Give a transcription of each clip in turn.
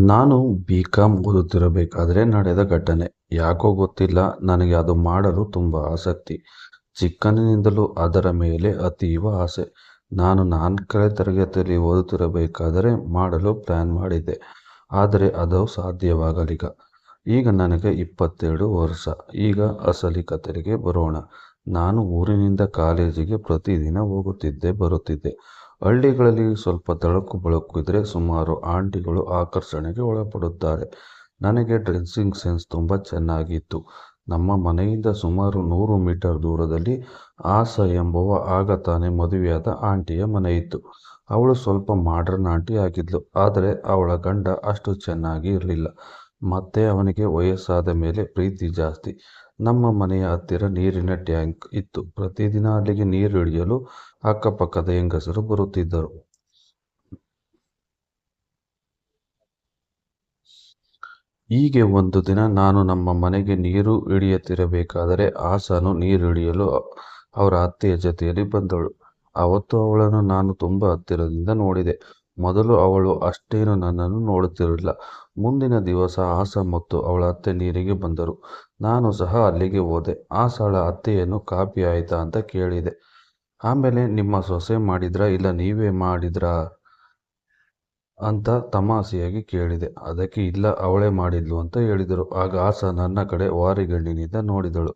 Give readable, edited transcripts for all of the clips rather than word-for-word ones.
ನಾನು ಬಿ.ಕಾಂ ಓದುತ್ತಿರಬೇಕಾದ್ರೆ ನಡೆದ ಘಟನೆ. ಯಾಕೋ ಗೊತ್ತಿಲ್ಲ, ನನಗೆ ಅದು ಮಾಡಲು ತುಂಬ ಆಸಕ್ತಿ. ಚಿಕ್ಕಂದಿನಿಂದಲೂ ಅದರ ಮೇಲೆ ಅತೀವ ಆಸೆ. ನಾನು 4ನೇ ತರಗತಿಯಲ್ಲಿ ಓದುತ್ತಿರಬೇಕಾದರೆ ಮಾಡಲು ಪ್ಲಾನ್ ಮಾಡಿದ್ದೆ. ಆದರೆ ಅದು ಸಾಧ್ಯವಾಗಲಿಲ್ಲ. ಈಗ ನನಗೆ 22 ವರ್ಷ. ಈಗ ಅಸಲಿ ಕಥೆಗೆ ಬರೋಣ. ನಾನು ಊರಿನಿಂದ ಕಾಲೇಜಿಗೆ ಪ್ರತಿದಿನ ಹೋಗುತ್ತಿದ್ದೆ ಬರುತ್ತಿದ್ದೆ. ಹಳ್ಳಿಗಳಲ್ಲಿ ಸ್ವಲ್ಪ ತಳಕು ಬಳಕು ಇದ್ರೆ ಸುಮಾರು ಆಂಟಿಗಳು ಆಕರ್ಷಣೆಗೆ ಒಳಪಡುತ್ತಾರೆ. ನನಗೆ ಡ್ರೆಸ್ಸಿಂಗ್ ಸೆನ್ಸ್ ತುಂಬ ಚೆನ್ನಾಗಿತ್ತು. ನಮ್ಮ ಮನೆಯಿಂದ ಸುಮಾರು 100 ಮೀಟರ್ ದೂರದಲ್ಲಿ ಆಸಾ ಎಂಬುವ ಆಗ ತಾನೇ ಮದುವೆಯಾದ ಆಂಟಿಯ ಮನೆ ಇತ್ತು. ಅವಳು ಸ್ವಲ್ಪ ಮಾಡ್ರನ್ ಆಂಟಿ ಆಗಿದ್ಲು. ಆದರೆ ಅವಳ ಗಂಡ ಅಷ್ಟು ಚೆನ್ನಾಗಿ ಇರಲಿಲ್ಲ. ಮತ್ತೆ ಅವನಿಗೆ ವಯಸ್ಸಾದ ಮೇಲೆ ಪ್ರೀತಿ ಜಾಸ್ತಿ. ನಮ್ಮ ಮನೆಯ ಹತ್ತಿರ ನೀರಿನ ಟ್ಯಾಂಕ್ ಇತ್ತು. ಪ್ರತಿದಿನ ಅಲ್ಲಿಗೆ ನೀರು ಹಿಡಿಯಲು ಅಕ್ಕಪಕ್ಕದ ಹೆಂಗಸರು ಬರುತ್ತಿದ್ದರು. ಹೀಗೆ ಒಂದು ದಿನ ನಾನು ನಮ್ಮ ಮನೆಗೆ ನೀರು ಹಿಡಿಯುತ್ತಿರಬೇಕಾದರೆ ಆಸಾನು ನೀರು ಹಿಡಿಯಲು ಅವರ ಅತ್ತೆಯ ಜೊತೆಯಲ್ಲಿ ಬಂದಳು. ಅವತ್ತು ಅವಳನ್ನು ನಾನು ತುಂಬ ಹತ್ತಿರದಿಂದ ನೋಡಿದೆ. ಮೊದಲು ಅವಳು ಅಷ್ಟೇನು ನನ್ನನ್ನು ನೋಡುತ್ತಿರಲಿಲ್ಲ. ಮುಂದಿನ ದಿವಸ ಆಸಾ ಮತ್ತು ಅವಳ ಅತ್ತೆ ನೀರಿಗೆ ಬಂದರು. ನಾನು ಸಹ ಅಲ್ಲಿಗೆ ಹೋದೆ. ಆಸಾಳ ಅತ್ತೆಯನ್ನು ಕಾಫಿ ಆಯ್ತಾ ಅಂತ ಕೇಳಿದೆ. ಆಮೇಲೆ ನಿಮ್ಮ ಸೊಸೆ ಮಾಡಿದ್ರಾ ಇಲ್ಲ ನೀವೇ ಮಾಡಿದ್ರಾ ಅಂತ ತಮಾಷೆಯಾಗಿ ಕೇಳಿದೆ. ಅದಕ್ಕೆ ಇಲ್ಲ ಅವಳೇ ಮಾಡಿದ್ಲು ಅಂತ ಹೇಳಿದರು. ಆಗ ಆಸಾ ನನ್ನ ಕಡೆ ವಾರಿಗಣ್ಣಿನಿಂದ ನೋಡಿದಳು.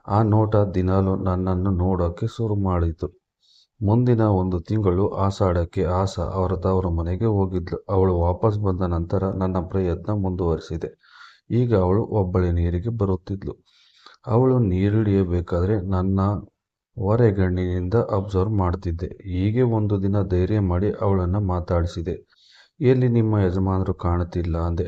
ಆ ನೋಟ ದಿನಾಲೂ ನನ್ನನ್ನು ನೋಡೋಕೆ ಶುರು ಮಾಡಿತು. ಮುಂದಿನ 1 ತಿಂಗಳು ಆಷಾಢಕ್ಕೆ ಆಸಾ ಅವರ ತವರು ಮನೆಗೆ ಹೋಗಿದ್ಲು. ಅವಳು ವಾಪಸ್ ಬಂದ ನಂತರ ನನ್ನ ಪ್ರಯತ್ನ ಮುಂದುವರಿಸಿದೆ. ಈಗ ಅವಳು ಒಬ್ಬಳೇ ನೀರಿಗೆ ಬರುತ್ತಿದ್ಲು. ಅವಳು ನೀರಿಳಿಯಬೇಕಾದ್ರೆ ನನ್ನ ಹೊರೆಗಣ್ಣಿನಿಂದ ಅಬ್ಸರ್ವ್ ಮಾಡ್ತಿದ್ದೆ. ಹೀಗೆ ಒಂದು ದಿನ ಧೈರ್ಯ ಮಾಡಿ ಅವಳನ್ನು ಮಾತಾಡಿಸಿದೆ. ಎಲ್ಲಿ ನಿಮ್ಮ ಯಜಮಾನರು ಕಾಣುತ್ತಿಲ್ಲ ಅಂದೆ.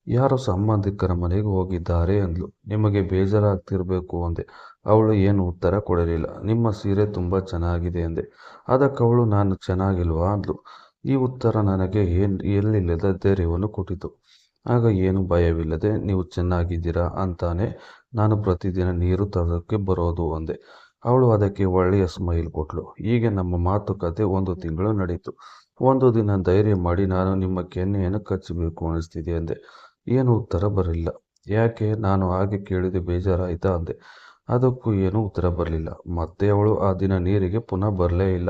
ಯಾರೋ ಸಂಬಂಧಿಕರ ಮನೆಗೆ ಹೋಗಿದ್ದಾರೆ ಅಂದ್ಲು. ನಿಮಗೆ ಬೇಜಾರಾಗ್ತಿರ್ಬೇಕು ಅಂದೆ. ಅವಳು ಏನು ಉತ್ತರ ಕೊಡಲಿಲ್ಲ. ನಿಮ್ಮ ಸೀರೆ ತುಂಬ ಚೆನ್ನಾಗಿದೆ ಅಂದೆ. ಅದಕ್ಕವಳು ನಾನು ಚೆನ್ನಾಗಿಲ್ವಾ ಅಂದ್ಲು. ಈ ಉತ್ತರ ನನಗೆ ಎಲ್ಲಿಲ್ಲದ ಧೈರ್ಯವನ್ನು ಕೊಟ್ಟಿತು. ಆಗ ಏನು ಭಯವಿಲ್ಲದೆ ನೀವು ಚೆನ್ನಾಗಿದ್ದೀರಾ ಅಂತಾನೆ ನಾನು ಪ್ರತಿದಿನ ನೀರು ತರೋಕ್ಕೆ ಬರೋದು ಅಂದೆ. ಅವಳು ಅದಕ್ಕೆ ಒಳ್ಳೆಯ ಸ್ಮೈಲ್ ಕೊಟ್ಲು. ಹೀಗೆ ನಮ್ಮ ಮಾತುಕತೆ 1 ತಿಂಗಳು ನಡೀತು. ಒಂದು ದಿನ ಧೈರ್ಯ ಮಾಡಿ ನಾನು ನಿಮ್ಮ ಕೆನ್ನೆಯನ್ನು ಕಚ್ಚಬೇಕು ಅನಿಸ್ತಿದೆ ಅಂದೆ. ಏನು ಉತ್ತರ ಬರಲಿಲ್ಲ. ಯಾಕೆ ನಾನು ಹಾಗೆ ಕೇಳಿದೆ ಬೇಜಾರಾಯ್ತಾ ಅಂದೆ. ಅದಕ್ಕೂ ಏನೂ ಉತ್ತರ ಬರಲಿಲ್ಲ. ಮತ್ತೆ ಅವಳು ಆ ದಿನ ನೀರಿಗೆ ಪುನಃ ಬರಲೇ ಇಲ್ಲ.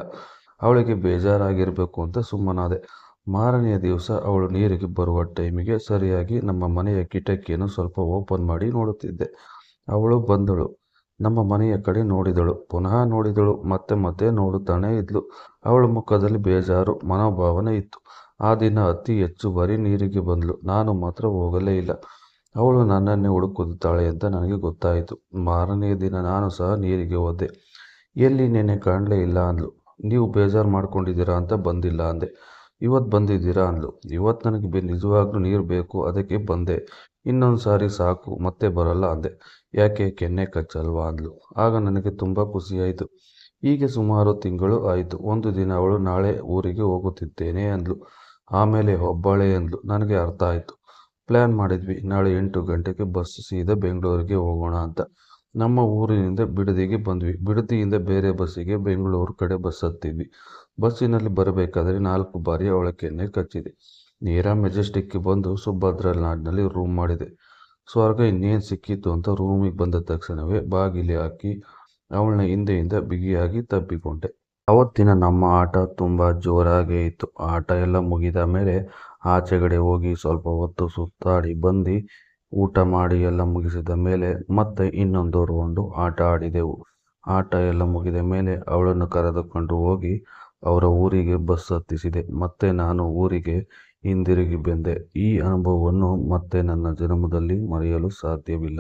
ಅವಳಿಗೆ ಬೇಜಾರಾಗಿರಬೇಕು ಅಂತ ಸುಮ್ಮನಾದೆ. ಮಾರನೆಯ ದಿವಸ ಅವಳು ನೀರಿಗೆ ಬರುವ ಟೈಮಿಗೆ ಸರಿಯಾಗಿ ನಮ್ಮ ಮನೆಯ ಕಿಟಕಿಯನ್ನು ಸ್ವಲ್ಪ ಓಪನ್ ಮಾಡಿ ನೋಡುತ್ತಿದ್ದೆ. ಅವಳು ಬಂದಳು. ನಮ್ಮ ಮನೆಯ ಕಡೆ ನೋಡಿದಳು. ಪುನಃ ನೋಡಿದಳು. ಮತ್ತೆ ಮತ್ತೆ ನೋಡುತ್ತಾನೇ ಇದ್ಲು. ಅವಳ ಮುಖದಲ್ಲಿ ಬೇಜಾರು ಮನೋಭಾವನೆ ಇತ್ತು. ಆ ದಿನ ಅತಿ ಹೆಚ್ಚು ಬಾರಿ ನೀರಿಗೆ ಬಂದ್ಲು. ನಾನು ಮಾತ್ರ ಹೋಗಲೇ ಇಲ್ಲ. ಅವಳು ನನ್ನನ್ನೇ ಹುಡುಕುತ್ತಾಳೆ ಅಂತ ನನಗೆ ಗೊತ್ತಾಯಿತು. ಮಾರನೆಯ ದಿನ ನಾನು ಸಹ ನೀರಿಗೆ ಹೋದೆ. ಎಲ್ಲಿ ನೆನ್ನೆ ಕಾಣಲೇ ಇಲ್ಲ ಅಂದ್ಲು. ನೀವು ಬೇಜಾರು ಮಾಡ್ಕೊಂಡಿದ್ದೀರಾ ಅಂತ ಬಂದಿಲ್ಲ ಅಂದೆ. ಇವತ್ತು ಬಂದಿದ್ದೀರಾ ಅಂದ್ಲು. ಇವತ್ತು ನನಗೆ ನಿಜವಾಗ್ಲೂ ನೀರು ಬೇಕು, ಅದಕ್ಕೆ ಬಂದೆ. ಇನ್ನೊಂದು ಸಾರಿ ಸಾಕು, ಮತ್ತೆ ಬರಲ್ಲ ಅಂದೆ. ಯಾಕೆ ಕೆನ್ನೆ ಕಚ್ಚಲ್ವಾ ಅಂದ್ಲು. ಆಗ ನನಗೆ ತುಂಬ ಖುಷಿಯಾಯಿತು. ಹೀಗೆ ಸುಮಾರು ತಿಂಗಳು ಆಯಿತು. ಒಂದು ದಿನ ಅವಳು ನಾಳೆ ಊರಿಗೆ ಹೋಗುತ್ತಿದ್ದೇನೆ ಅಂದ್ಲು. ಆಮೇಲೆ ಒಬ್ಬಳೇ ಅಂದ್ಲು. ನನಗೆ ಅರ್ಥ ಆಯಿತು. ಪ್ಲ್ಯಾನ್ ಮಾಡಿದ್ವಿ. ನಾಳೆ 8 ಗಂಟೆಗೆ ಬಸ್ ಸೀದಾ ಬೆಂಗಳೂರಿಗೆ ಹೋಗೋಣ ಅಂತ. ನಮ್ಮ ಊರಿನಿಂದ ಬಿಡದಿಗೆ ಬಂದ್ವಿ. ಬಿಡದಿಯಿಂದ ಬೇರೆ ಬಸ್ಸಿಗೆ ಬೆಂಗಳೂರು ಕಡೆ ಬಸ್ ಹತ್ತಿದ್ವಿ. ಬಸ್ಸಿನಲ್ಲಿ ಬರಬೇಕಾದ್ರೆ 4 ಬಾರಿ ಅವಳ ಕೆನ್ನೆ ಕಚ್ಚಿದೆ. ನೇರ ಮೆಜೆಸ್ಟಿಕ್ಗೆ ಬಂದು ಸುಭದ್ರಾ ಲಾಡ್ಜ್ನಲ್ಲಿ ರೂಮ್ ಮಾಡಿದೆ. ಸ್ವರ್ಗ ಇನ್ನೇನು ಸಿಕ್ಕಿತ್ತು ಅಂತ ರೂಮಿಗೆ ಬಂದ ತಕ್ಷಣವೇ ಬಾಗಿಲು ಹಾಕಿ ಅವಳನ್ನ ಹಿಂದೆಯಿಂದ ಬಿಗಿಯಾಗಿ ತಬ್ಬಿಕೊಂಡೆ. ಅವತ್ತಿನ ನಮ್ಮ ಆಟ ತುಂಬ ಜೋರಾಗೇ ಇತ್ತು. ಆಟ ಎಲ್ಲ ಮುಗಿದ ಮೇಲೆ ಆಚೆಗಡೆ ಹೋಗಿ ಸ್ವಲ್ಪ ಹೊತ್ತು ಸುತ್ತಾಡಿ ಬಂದು ಊಟ ಮಾಡಿ ಎಲ್ಲ ಮುಗಿಸಿದ ಮೇಲೆ ಮತ್ತೆ ಇನ್ನೊಂದು ರೌಂಡು ಆಟ ಆಡಿದೆವು. ಆಟ ಎಲ್ಲ ಮುಗಿದ ಮೇಲೆ ಅವಳನ್ನು ಕರೆದುಕೊಂಡು ಹೋಗಿ ಅವರ ಊರಿಗೆ ಬಸ್ ಹತ್ತಿಸಿದೆ. ಮತ್ತೆ ನಾನು ಊರಿಗೆ ಹಿಂದಿರುಗಿ ಬಂದೆ. ಈ ಅನುಭವವನ್ನು ಮತ್ತೆ ನನ್ನ ಜನ್ಮದಲ್ಲಿ ಮರೆಯಲು ಸಾಧ್ಯವಿಲ್ಲ.